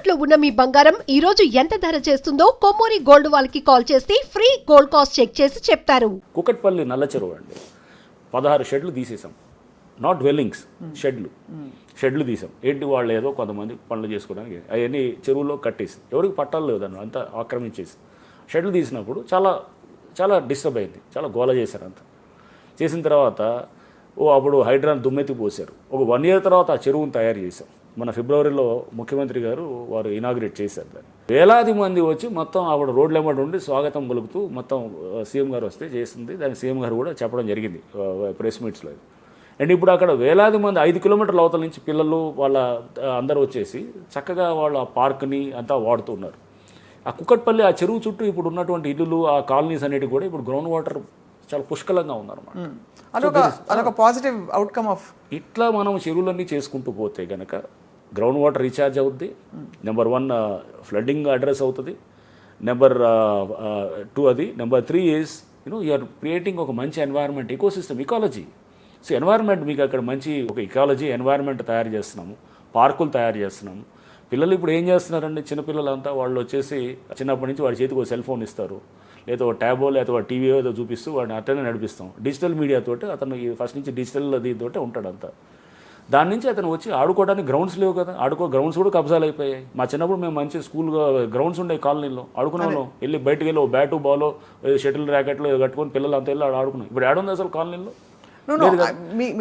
తాకట్లో ఉన్న మీ బంగారం ఈ రోజు ఎంత ధర చేస్తుందో కొమ్మూరి గోల్డ్ వాళ్ళకి కాల్ చేస్తే ఫ్రీ గోల్డ్ కాస్ట్ చెక్ చేసి చెప్తారు. కుకట్పల్లి నల్ల చెరువు అండి 16 షెడ్లు తీసేసాం. నాట్ డ్వెల్లింగ్స్, షెడ్లు తీసాం. ఏంటి వాళ్ళు ఏదో కొంతమంది పనులు చేసుకోవడానికి అవన్నీ చెరువులో కట్టేసి ఎవరికి పట్టాలు లేవు, దాన్ని అంతా ఆక్రమించేసి షెడ్లు తీసినప్పుడు చాలా చాలా డిస్టర్బ్ అయింది, చాలా గోల చేశారు అంతా. చేసిన తర్వాత అప్పుడు హైడ్రాన్ దుమ్మెత్తి పోసారు. ఒక 1 year తర్వాత ఆ చెరువును తయారు చేశాం. మన ఫిబ్రవరిలో ముఖ్యమంత్రి గారు వారు ఇనాగ్రేట్ చేశారు దాన్ని. వేలాది మంది వచ్చి మొత్తం ఆవిడ రోడ్ల వెంబడి ఉండి స్వాగతం పలుకుతూ మొత్తం సీఎం గారు వస్తే చేసింది. దానికి సీఎం గారు కూడా చెప్పడం జరిగింది ప్రెస్ మీట్స్లో. అండ్ ఇప్పుడు అక్కడ వేలాది మంది 5 kilometers అవతల నుంచి పిల్లలు వాళ్ళ అందరూ వచ్చేసి చక్కగా వాళ్ళ ఆ పార్క్ని అంతా వాడుతున్నారు. ఆ కుకట్పల్లి ఆ చెరువు చుట్టూ ఇప్పుడు ఉన్నటువంటి ఇల్లులు ఆ కాలనీస్ అనేటివి కూడా ఇప్పుడు గ్రౌండ్ వాటర్ చాలా పుష్కలంగా ఉందన్నమాట. అదొక పాజిటివ్ అవుట్కమ్ ఆఫ్ ఇట్లా మనం చెరువులన్నీ చేసుకుంటూ పోతే కనుక గ్రౌండ్ వాటర్ రీఛార్జ్ అవుద్ది. నెంబర్ 1 ఫ్లడ్డింగ్ అడ్రస్ అవుతుంది. నెంబర్ 2 అది. నెంబర్ 3 ఈజ్ యూఆర్ క్రియేటింగ్ ఒక మంచి environment, ecosystem, ecology. So environment మీకు అక్కడ మంచి ఒక ఇకాలజీ ఎన్వైర్న్మెంట్ తయారు చేస్తున్నాము, పార్కులు తయారు చేస్తున్నాము. పిల్లలు ఇప్పుడు ఏం చేస్తున్నారండి, చిన్నపిల్లలంతా వాళ్ళు వచ్చేసి చిన్నప్పటి నుంచి వాడి చేతికి ఒక సెల్ ఫోన్ ఇస్తారు, లేదా ఒక ట్యాబో లేదా ఒక టీవీ ఏదో చూపిస్తూ వాడిని అట్లనే నడిపిస్తాం. డిజిటల్ మీడియాతోటి అతను ఫస్ట్ నుంచి డిజిటల్ దీంతో ఉంటాడంతా. దాని నుంచి అతను వచ్చి ఆడుకోవడానికి గ్రౌండ్స్ లేవు కదా, గ్రౌండ్స్ కూడా కబ్జాలు అయిపోయాయి. మా చిన్నప్పుడు మేము మంచి స్కూల్గా గ్రౌండ్స్ ఉండే కాలనీలో ఆడుకున్నాను. వెళ్ళి బయటకు వెళ్ళి బ్యాటు బాలో షటిల్ ర్యాకెట్లో కట్టుకొని పిల్లలు అంతా వెళ్ళి ఆడుకున్నాం. ఇప్పుడు ఆడుంది అసలు కాలనీలో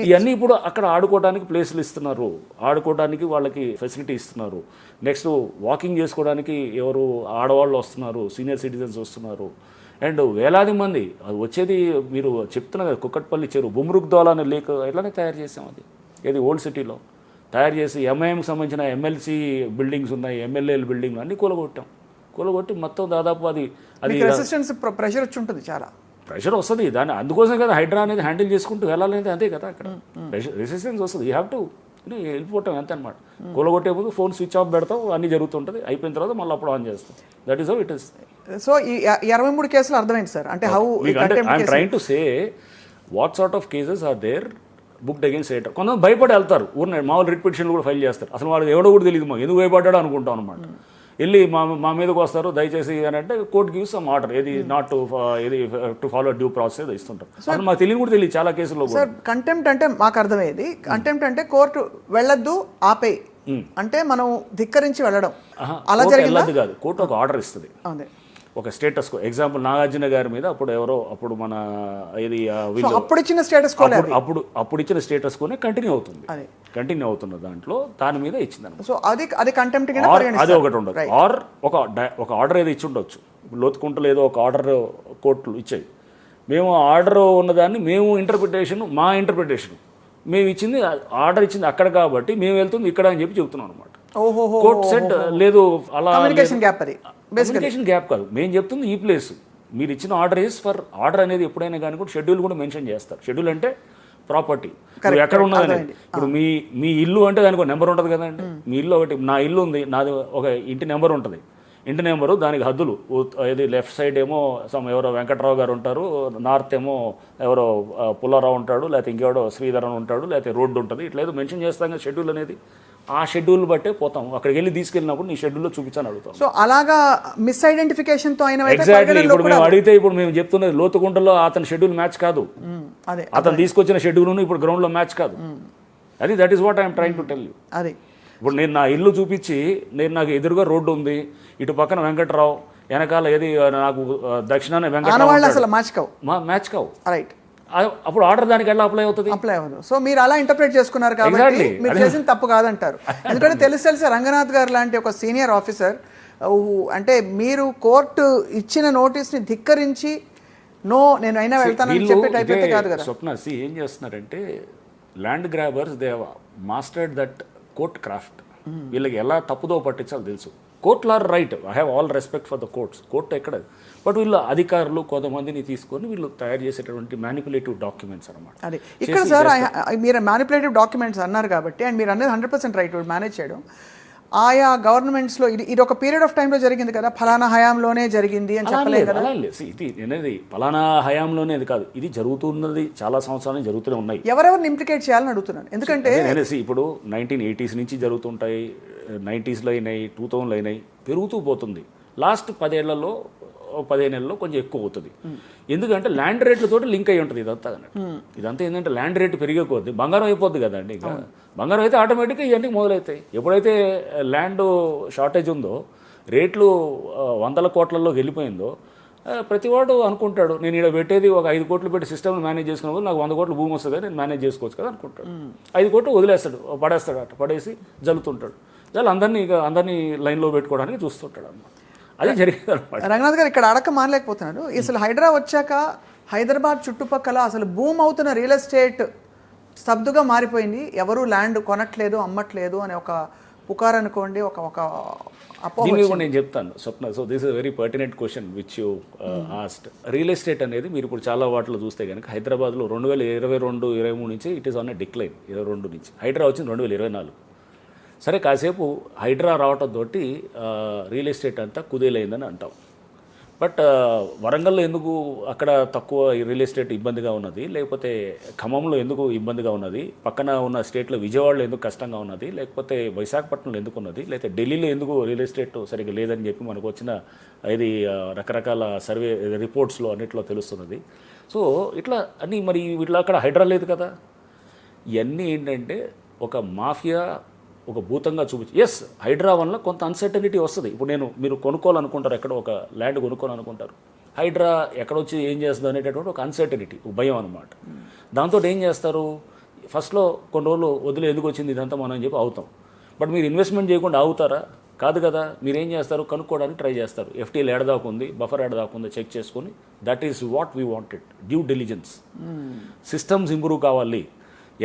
ఇవన్నీ. ఇప్పుడు అక్కడ ఆడుకోవడానికి ప్లేసులు ఇస్తున్నారు, ఆడుకోవడానికి వాళ్ళకి ఫెసిలిటీ ఇస్తున్నారు. నెక్స్ట్ వాకింగ్ చేసుకోవడానికి ఎవరు ఆడవాళ్ళు వస్తున్నారు, సీనియర్ సిటిజన్స్ వస్తున్నారు. అండ్ వేలాది మంది అది వచ్చేది. మీరు చెప్తున్నారు కదా కుకట్పల్లి చెరువు బుమ్రుగ్దోలా అనే లేక్ ఇట్లానే తయారు చేసాం. అది ఏది ఓల్డ్ సిటీలో తయారు చేసి ఎంఐఎంకి సంబంధించిన ఎమ్మెల్సీ బిల్డింగ్స్ ఉన్నాయి, ఎమ్మెల్యేల బిల్డింగ్లు అన్నీ కూలగొట్టి మొత్తం దాదాపు అది రెసిస్టెన్స్ ప్రెషర్ వచ్చి ఉంటుంది, చాలా ప్రెషర్ వస్తుంది. దాన్ని అందుకోసం కదా హైడ్రా అనేది హ్యాండిల్ చేసుకుంటూ వెళ్ళాలనేది అంతే కదా. అక్కడ రెసిస్టెన్స్ వస్తుంది. యూ హ్యావ్ టు వెళ్ళిపోవటం అంతే అనమాట. కూలగొట్టే ముందు ఫోన్ స్విచ్ ఆఫ్ పెడతాం, అన్నీ జరుగుతుంటుంది. అయిపోయిన తర్వాత మళ్ళీ అప్పుడు ఆన్ చేస్తాం. That is how it is. So ఈ 23 కేసులు అర్థమైంది సార్. అంటే how I'm trying to say what sort of cases are there booked against either. కొంతమంది భయపడి వెళ్తారు, ఊరిని మామూలు రిట్ పిటిషన్లు కూడా ఫైల్ చేస్తారు. అసలు వాళ్ళకి ఎవడో కూడా తెలియదు, మాకు ఎందుకు భయపడ్డాడు అనుకుంటాం అనమాట. వెళ్ళి మా మీదకి వస్తారు, దయచేసి అని అంటే కోర్ట్ గివ్స్ సమ్ ఆర్డర్, ఏది not to follow due process ఏదో ఇస్తుంటారు. అసలు మాకు తెలియదు కూడా తెలియదు చాలా కేసుల్లో. సార్ కంటెంప్ట్ అంటే మాకు అర్థమయ్యేది, కంటెంప్ట్ అంటే కోర్టు వెళ్ళొద్దు ఆపే అంటే మనం ధిక్కరించి వెళ్ళడం అలా జరిగింది కాదు. కోర్టు ఒక ఆర్డర్ ఇస్తుంది, ఒక స్టేటస్ కో. ఎగ్జాంపుల్ నాగార్జున గారి మీద అప్పుడు మన ఇది అప్పుడు ఇచ్చిన స్టేటస్ కో, అప్పుడు ఇచ్చిన స్టేటస్ కోనే కంటిన్యూ అవుతుంది దాంట్లో దాని మీద ఇచ్చింది. సో అది కంటెంప్ట్ అది ఒకటి ఉండదు. ఆర్ ఒక ఆర్డర్ ఏదో ఇచ్చి ఉండొచ్చు. లోతుకుంటలో ఏదో ఒక ఆర్డర్ కోర్టులు ఇచ్చాయి. మేము ఆర్డర్ ఉన్నదాన్ని మేము మా ఇంటర్ప్రిటేషన్ మేము ఇచ్చింది, ఆర్డర్ ఇచ్చింది అక్కడ కాబట్టి మేము వెళ్తుంది ఇక్కడ అని చెప్పి చెప్తున్నాం అనమాట. కోర్ట్ సెట్ లేదు, అలా కమ్యూనికేషన్ గ్యాప్ కాదు. మేము చెప్తుంది ఈ ప్లేస్ మీరు ఇచ్చిన ఆర్డర్ ఈస్ ఫర్ ఆర్డర్ అనేది ఎప్పుడైనా కానీ కూడా షెడ్యూల్ కూడా మెన్షన్ చేస్తారు. షెడ్యూల్ అంటే ప్రాపర్టీ ఎక్కడ ఉన్నదనేది. ఇప్పుడు మీ ఇల్లు అంటే దానికి ఒక నెంబర్ ఉంటుంది కదండి. మీ ఇల్లు ఒకటి, నా ఇల్లు ఉంది, నాది ఒక ఇంటి నెంబర్ ఉంటుంది. ఇంటి నెంబరు, దానికి హద్దులు. ఇది లెఫ్ట్ సైడ్ ఏమో ఎవరో వెంకట్రావు గారు ఉంటారు, నార్త్ ఏమో ఎవరో పుల్లారావు ఉంటాడు, లేకపోతే ఇంకెవడో శ్రీధరన్ ఉంటాడు, లేకపోతే రోడ్డు ఉంటుంది. ఇట్లా ఏదో మెన్షన్ చేస్తాం కదా షెడ్యూల్ అనేది. ఆ షెడ్యూల్ బట్టే పోతాం. అక్కడికి వెళ్ళి తీసుకెళ్ళినప్పుడు నీ షెడ్యూల్లో చూపించాలని అడుగుతాం. సో అలాగా మిస్ ఐడెంటిఫికేషన్తో ఎగ్జాక్ట్లీ. ఇప్పుడు మేము అడిగితే ఇప్పుడు మేము చెప్తున్నది లోతుకుంటలో అతని షెడ్యూల్ మ్యాచ్ కాదు, అతను తీసుకొచ్చిన షెడ్యూల్ ఇప్పుడు గ్రౌండ్లో మ్యాచ్ కాదు. That is what I'm trying to tell you. అది ఇప్పుడు నేను నా ఇల్లు చూపించి, నాకు ఎదురుగా రోడ్డు ఉంది, ఇటు పక్కన వెంకట్రావు, వెనకాల ఏది నాకు దక్షిణాన్ని వెంకట్రావు, మ్యాచ్ కావు. రైట్. అప్పుడు ఆర్డర్ దానికి ఎలా అప్లై అవుతుంది? అప్లై అవ్వదు. సో మీరు అలా ఇంటర్ప్రిట్ చేసుకున్నారు కాబట్టి మీరు చేసిన తప్పు కాదంటారు. ఎందుకంటే తెలిసి రంగనాథ్ గారు లాంటి ఒక సీనియర్ ఆఫీసర్, అంటే మీరు కోర్టు ఇచ్చిన నోటీస్ని ధిక్కరించి నేను అయినా వెళ్తానని చెప్పి టైప్ అయితే కాదు కదా. స్వప్న ఏం చేస్తున్నారంటే land grabbers they have mastered that court craft. వీళ్ళకి ఎలా తప్పుదో పట్టించాలో తెలుసు. కోర్టులు are right, I have all respect for the courts. Court ఎక్కడ, బట్ వీళ్ళు అధికారులు కొంతమందిని తీసుకొని వీళ్ళు తయారు చేసేటటువంటి మ్యానిపులేటివ్ డాక్యుమెంట్స్ అనమాట. అదే ఇక్కడ సార్ మీరు మ్యానిపులేటివ్ డాక్యుమెంట్స్ అన్నారు కాబట్టి, అండ్ మీరు అనేది 100% రైట్ మేనేజ్ చేయడం. ఆయా గవర్నమెంట్స్లో ఇది ఒక పీరియడ్ ఆఫ్ టైంలో జరిగింది కదా, ఫలానా హయాంలోనే జరిగింది అని చెప్పలేదు కదా. ఇది అనేది ఫలానా హయాంలోనే అది కాదు, ఇది జరుగుతున్నది చాలా సంవత్సరాలు జరుగుతూనే ఉన్నాయి. ఎవరెవరిని ఇంప్లికేట్ చేయాలని అడుగుతున్నాను. ఎందుకంటే ఇప్పుడు 1980s నుంచి జరుగుతుంటాయి, 90స్లో అయినాయి, 2000లో అయినాయి, పెరుగుతూ పోతుంది. లాస్ట్ 15 ఏళ్లలో కొంచెం ఎక్కువ అవుతుంది. ఎందుకంటే ల్యాండ్ రేట్లతో లింక్ అయి ఉంటుంది ఇదంతా అన్నట్టు. ఇదంతా ఏంటంటే ల్యాండ్ రేట్ పెరిగకపోద్ది, బంగారం అయిపోద్ది కదండి. ఇక బంగారం అయితే ఆటోమేటిక్గా ఇవన్నీ మొదలవుతాయి. ఎప్పుడైతే ల్యాండ్ షార్టేజ్ ఉందో, రేట్లు 100 కోట్లలోకి వెళ్ళిపోయిందో, ప్రతివాడు అనుకుంటాడు నేను ఇక్కడ పెట్టేది ఒక 5 కోట్లు పెట్టి సిస్టమ్ని మేనేజ్ చేసుకున్నప్పుడు నాకు 100 కోట్ల భూమి వస్తుంది, నేను మేనేజ్ చేసుకోవచ్చు కదా అనుకుంటాడు. 5 కోట్లు వదిలేస్తాడు, పడేస్తాడు, అట్లా పడేసి జల్లుతుంటాడు. అందరినీ లైన్లో పెట్టుకోవడానికి చూస్తుంటాడు అన్నమాట. అది జరిగేది అనమాట. రంగనాథ్ గారు ఇక్కడ అడక మానలేకపోతున్నాడు. అసలు హైడ్రా వచ్చాక హైదరాబాద్ చుట్టుపక్కల అసలు భూమి అవుతున్న రియల్ ఎస్టేట్ స్తబ్దుగా మారిపోయింది. ఎవరు ల్యాండ్ కొనట్లేదు, అమ్మట్లేదు అనే ఒక పుకార్ అనుకోండి, ఒక అపోహ. దీన్ని కూడా నేను చెప్తాను Swapna. So this is very pertinent question which you asked. Real estate అనేది మీరు ఇప్పుడు చాలా వాటిలో చూస్తే కనుక హైదరాబాద్లో 2022-23 నుంచి it is on a decline. 22 నుంచి హైడ్రా వచ్చింది 2024. సరే, కాసేపు హైడ్రా రావటంతో రియల్ ఎస్టేట్ అంతా కుదేలైందని అంటాం. బట్ వరంగల్లో ఎందుకు అక్కడ తక్కువ రియల్ ఎస్టేట్ ఇబ్బందిగా ఉన్నది, లేకపోతే ఖమ్మంలో ఎందుకు ఇబ్బందిగా ఉన్నది, పక్కన ఉన్న స్టేట్లో విజయవాడలో ఎందుకు కష్టంగా ఉన్నది, లేకపోతే విశాఖపట్నంలో ఎందుకు ఉన్నది, లేకపోతే ఢిల్లీలో ఎందుకు రియల్ ఎస్టేట్ సరిగ్గా లేదని చెప్పి మనకు వచ్చిన ఇది రకరకాల సర్వే రిపోర్ట్స్లో అన్నిట్లో తెలుస్తున్నది. సో ఇట్లా అన్నీ మరి వీటిలో అక్కడ హైడ్రా లేదు కదా. ఇవన్నీ ఏంటంటే ఒక మాఫియా ఒక భూతంగా చూపించి. ఎస్, హైడ్రా వల్ల కొంత అన్సర్టనిటీ వస్తుంది. ఇప్పుడు మీరు కొనుక్కోవాలనుకుంటారు, ఎక్కడ ఒక ల్యాండ్ కొనుక్కోవాలనుకుంటారు, హైడ్రా ఎక్కడొచ్చి ఏం చేస్తుంది అనేటటువంటి ఒక అన్సర్టనిటీ, ఒక భయం అనమాట. దాంతో ఏం చేస్తారు, ఫస్ట్లో కొన్ని రోజులు వదిలే ఎందుకు వచ్చింది ఇదంతా మనం అని చెప్పి అవుతాం. బట్ మీరు ఇన్వెస్ట్మెంట్ చేయకుండా ఆగుతారా? కాదు కదా. మీరు ఏం చేస్తారు, కనుక్కోవడానికి ట్రై చేస్తారు. ఎఫ్టీలు ఏడదాకుంది, బఫర్ ఏడదాకుంది చెక్ చేసుకొని, that is what we wanted, due diligence. Systems improve కావాలి,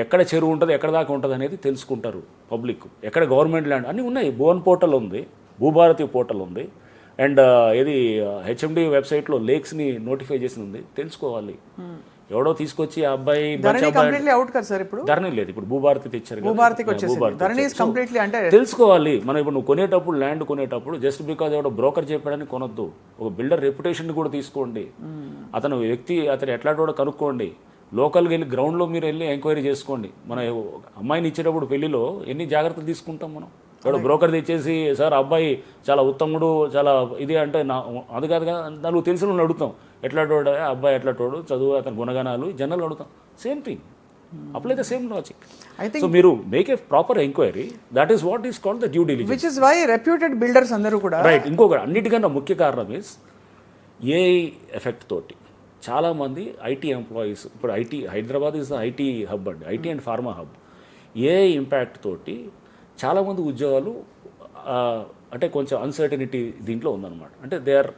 ఎక్కడ చెరువు ఉంటుంది, ఎక్కడ దాకా ఉంటుంది అనేది తెలుసుకుంటారు పబ్లిక్. ఎక్కడ గవర్నమెంట్ ల్యాండ్ అన్నీ ఉన్నాయి. భువన్ పోర్టల్ ఉంది, భూభారతి పోర్టల్ ఉంది, అండ్ ఇది హెచ్ఎండి వెబ్సైట్లో లేక్స్ని నోటిఫై చేసి ఉంది. తెలుసుకోవాలి. ఎవడో తీసుకొచ్చి ఆ అబ్బాయి అవుట్ కదా సార్, ఇప్పుడు ధరణి లేదు, ఇప్పుడు భూభారతి తెచ్చారు. తెలుసుకోవాలి. మనం ఇప్పుడు నువ్వు కొనేటప్పుడు, ల్యాండ్ కొనేటప్పుడు జస్ట్ బికాజ్ ఎవడో బ్రోకర్ చెప్పాడని కొనొద్దు. ఒక బిల్డర్ రెప్యుటేషన్ కూడా తీసుకోండి. అతను ఎట్లాంటి కూడా కనుక్కోండి. లోకల్కి వెళ్ళి గ్రౌండ్లో మీరు వెళ్ళి ఎంక్వైరీ చేసుకోండి. మన అమ్మాయిని ఇచ్చేటప్పుడు పెళ్లిలో ఎన్ని జాగ్రత్తలు తీసుకుంటాం మనం. ఇప్పుడు బ్రోకర్ తెచ్చేసి సార్ అబ్బాయి చాలా ఉత్తముడు, చాలా ఇది అంటే అది కాదుగా, నలుగు తెలిసిన వాళ్ళు అడుగుతాం, ఎట్లాంటోడు అబ్బాయి, ఎట్లాంటోడు, చదువు, అతని గుణగణాలు జనరల్ అడుగుతాం. Same thing apply the same logic. So మీరు make a proper enquiry, that is what is called the due diligence. Which is why reputed builders అందరూ కూడా రైట్. ఇంకొక అన్నిటికన్నా ముఖ్య కారణం ఇస్ ఏఐ ఎఫెక్ట్ తోటి చాలామంది ఐటీ ఎంప్లాయీస్, ఇప్పుడు Hyderabad is the IT hub అండి, IT and pharma hub. AI impact తోటి చాలామంది ఉద్యోగాలు అంటే కొంచెం అన్సర్టనిటీ దీంట్లో ఉందన్నమాట. అంటే they are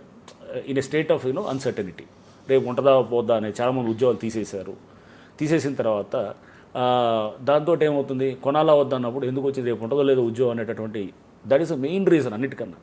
in a state of uncertainty. రేపు ఉంటుందా పోద్దా అనే చాలామంది ఉద్యోగాలు తీసేసిన తర్వాత దాంతో ఏమవుతుంది, కొనాలా వద్దా అన్నప్పుడు ఎందుకు వచ్చింది, రేపు ఉంటుందో లేదో ఉద్యోగం అనేటటువంటి, that is the main reason అన్నిటికన్నా.